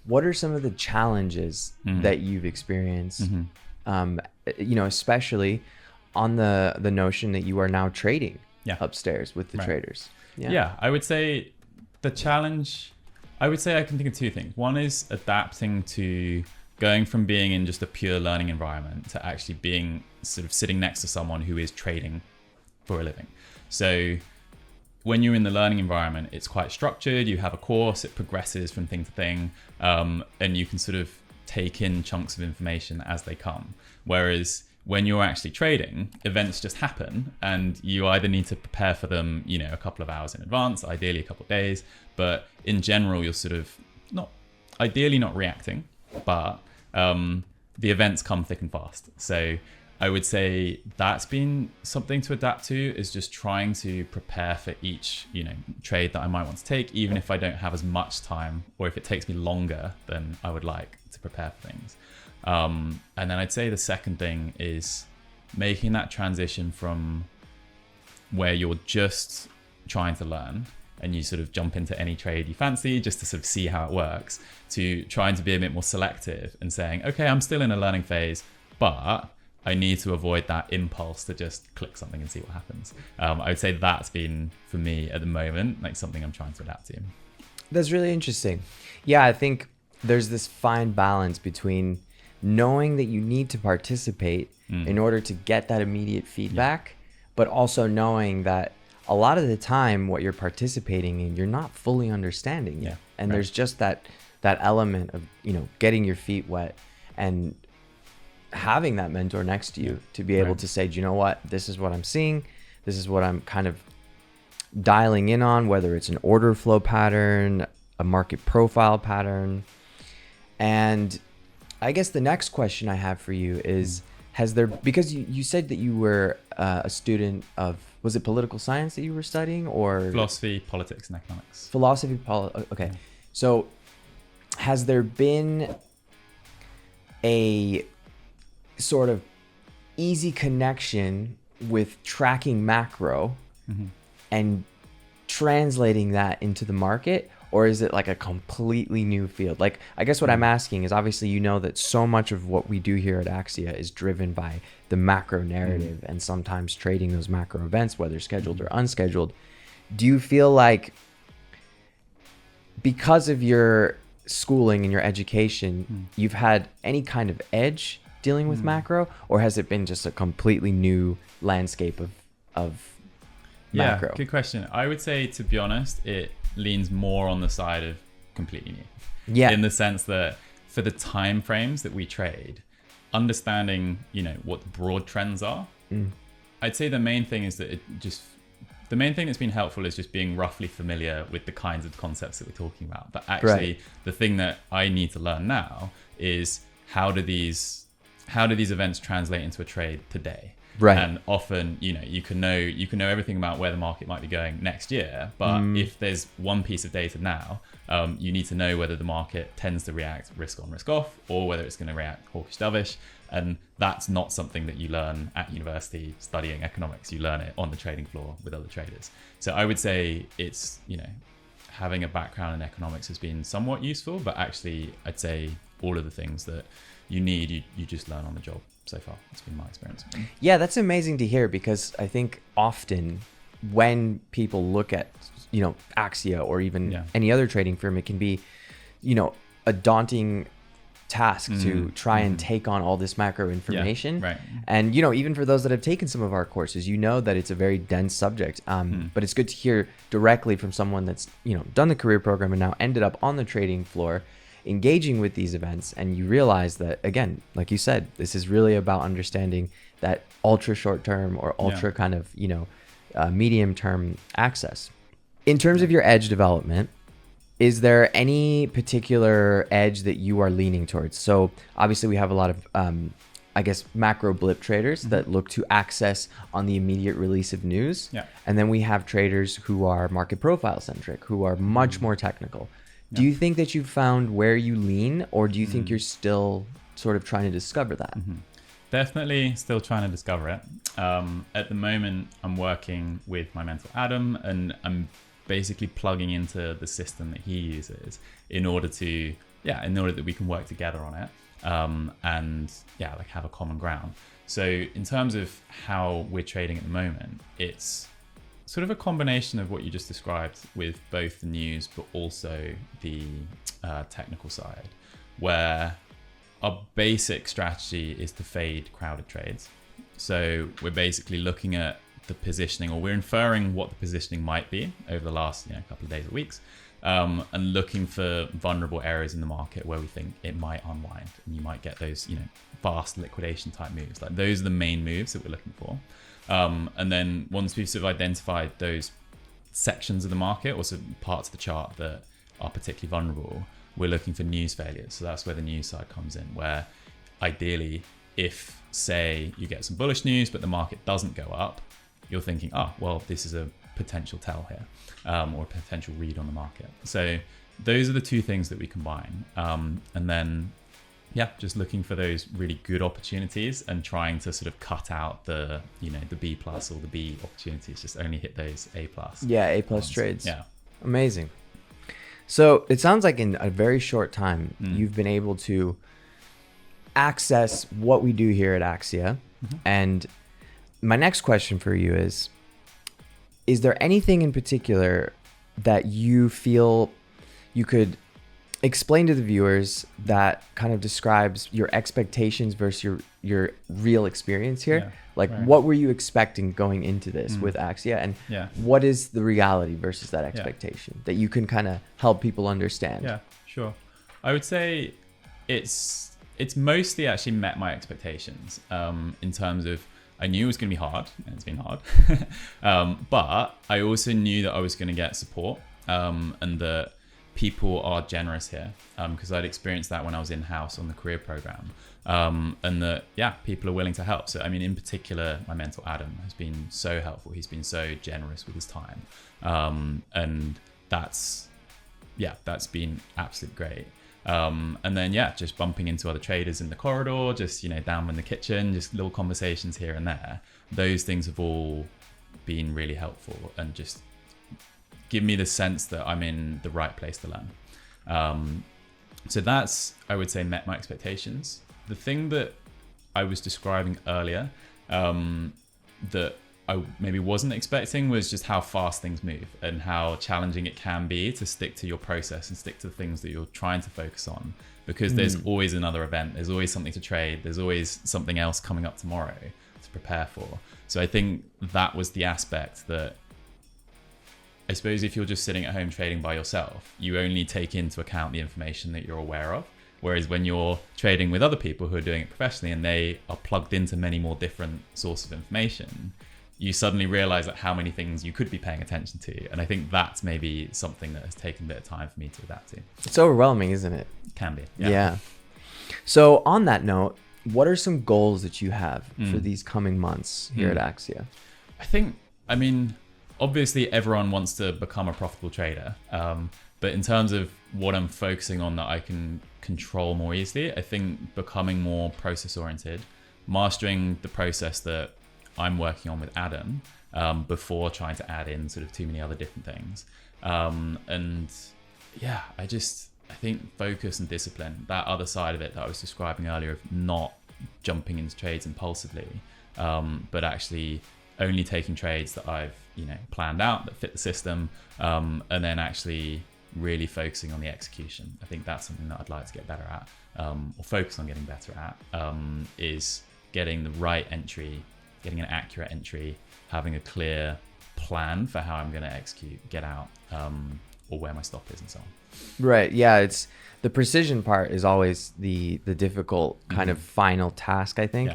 what are some of the challenges that you've experienced, especially on the notion that you are now trading upstairs with the traders? I would say the challenge, I can think of two things. One is adapting to going from being in just a pure learning environment to actually being sort of sitting next to someone who is trading for a living. So when you're in the learning environment, it's quite structured. You have a course, it progresses from thing to thing, and you can sort of take in chunks of information as they come. Whereas when you're actually trading, events just happen, and you either need to prepare for them, a couple of hours in advance, ideally a couple of days. But in general, you're sort of not reacting, but the events come thick and fast. So I would say that's been something to adapt to, is just trying to prepare for each, trade that I might want to take, even if I don't have as much time, or if it takes me longer than I would like to prepare for things. And then I'd say the second thing is making that transition from where you're just trying to learn and you sort of jump into any trade you fancy just to sort of see how it works, to trying to be a bit more selective and saying, okay, I'm still in a learning phase, but I need to avoid that impulse to just click something and see what happens. I would say that's been, for me at the moment, like something I'm trying to adapt to. That's really interesting. Yeah, I think there's this fine balance between knowing that you need to participate in order to get that immediate feedback, but also knowing that a lot of the time what you're participating in, you're not fully understanding yet. And there's just that element of, getting your feet wet and having that mentor next to you to be able to say, do you know what, this is what I'm seeing. This is what I'm kind of dialing in on, whether it's an order flow pattern, a market profile pattern. And I guess the next question I have for you is, because you said that you were a student of, was it political science that you were studying, or? Philosophy, politics, and economics. Okay. So has there been a sort of easy connection with tracking macro and translating that into the market, or is it like a completely new field? Like, I guess what I'm asking is, obviously that so much of what we do here at Axia is driven by the macro narrative and sometimes trading those macro events, whether scheduled or unscheduled. Do you feel like because of your schooling and your education, you've had any kind of edge dealing with macro, or has it been just a completely new landscape of macro? Good question. I would say, to be honest, it leans more on the side of completely new. In the sense that for the time frames that we trade, understanding, what the broad trends are, I'd say the main thing is that the main thing that's been helpful is just being roughly familiar with the kinds of concepts that we're talking about. But actually, the thing that I need to learn now is how do these events translate into a trade today? And often, you can know everything about where the market might be going next year, but if there's one piece of data now, you need to know whether the market tends to react risk on, risk off, or whether it's going to react hawkish, dovish. And that's not something that you learn at university studying economics. You learn it on the trading floor with other traders. So I would say it's, having a background in economics has been somewhat useful, but actually I'd say all of the things that you need, you just learn on the job. So far, it's been my experience. Yeah, that's amazing to hear, because I think often when people look at, Axia or even any other trading firm, it can be, a daunting task to try and take on all this macro information. And, even for those that have taken some of our courses, that it's a very dense subject. But it's good to hear directly from someone that's, done the career program and now ended up on the trading floor, engaging with these events, and you realize that, again, like you said, this is really about understanding that ultra short term or ultra kind of medium term access. In terms of your edge development, is there any particular edge that you are leaning towards? So obviously we have a lot of macro blip traders that look to access on the immediate release of news, and then we have traders who are market profile centric, who are much more technical. Do you think that you've found where you lean, or do you think you're still sort of trying to discover that? Definitely still trying to discover it. At the moment, I'm working with my mentor, Adam, and I'm basically plugging into the system that he uses in order to in order that we can work together on it, and like have a common ground. So in terms of how we're trading at the moment, it's sort of a combination of what you just described with both the news but also the technical side, where our basic strategy is to fade crowded trades. So we're basically looking at the positioning, or we're inferring what the positioning might be over the last couple of days or weeks, and looking for vulnerable areas in the market where we think it might unwind, and you might get those fast liquidation type moves. Like those are the main moves that we're looking for. And then once we've sort of identified those sections of the market, or sort of parts of the chart that are particularly vulnerable, we're looking for news failures. So that's where the news side comes in, where ideally, if say you get some bullish news but the market doesn't go up, you're thinking, well, this is a potential tell here, or a potential read on the market. So those are the two things that we combine. And then just looking for those really good opportunities and trying to sort of cut out the the B plus or the B opportunities, just only hit those A plus. A plus trades. Amazing. So it sounds like in a very short time you've been able to access what we do here at Axia. And my next question for you is there anything in particular that you feel you could explain to the viewers that kind of describes your expectations versus your real experience here? What were you expecting going into this with Axia, and what is the reality versus that expectation that you can kind of help people understand? Yeah, sure. I would say it's mostly actually met my expectations, in terms of I knew it was going to be hard, and it's been hard, but I also knew that I was going to get support, and that people are generous here, because I'd experienced that when I was in-house on the career program, and that people are willing to help. So I mean, in particular, my mentor Adam has been so helpful. He's been so generous with his time, and that's been absolutely great. And then just bumping into other traders in the corridor, just down in the kitchen, just little conversations here and there. Those things have all been really helpful and just give me the sense that I'm in the right place to learn. So that's, I would say, met my expectations. The thing that I was describing earlier, that I maybe wasn't expecting, was just how fast things move and how challenging it can be to stick to your process and stick to the things that you're trying to focus on, because there's always another event, there's always something to trade, there's always something else coming up tomorrow to prepare for. So I think that was the aspect that, I suppose, if you're just sitting at home trading by yourself, you only take into account the information that you're aware of. Whereas when you're trading with other people who are doing it professionally and they are plugged into many more different sources of information, you suddenly realize how many things you could be paying attention to. And I think that's maybe something that has taken a bit of time for me to adapt to. It's overwhelming, isn't it? Can be. Yeah. So on that note, what are some goals that you have for these coming months here at Axia? I mean, obviously everyone wants to become a profitable trader. But in terms of what I'm focusing on that I can control more easily, I think becoming more process oriented, mastering the process that I'm working on with Adam, before trying to add in sort of too many other different things. I think focus and discipline, that other side of it that I was describing earlier, of not jumping into trades impulsively, but actually only taking trades that I've planned out, that fit the system, and then actually really focusing on the execution. I think that's something that I'd like to get better at, or focus on getting better at, is getting the right entry, getting an accurate entry, having a clear plan for how I'm going to execute, get out, or where my stop is and so on. Right. Yeah. It's the precision part is always the difficult kind of final task, I think.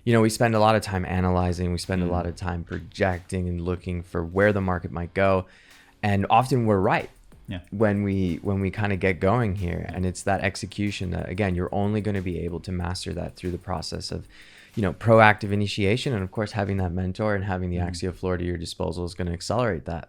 Yeah. We spend a lot of time analyzing, we spend a lot of time projecting and looking for where the market might go. And often we're right. Yeah. When we kind of get going here, and it's that execution that, again, you're only going to be able to master that through the process of, proactive initiation. And of course, having that mentor and having the Axia floor to your disposal is going to accelerate that.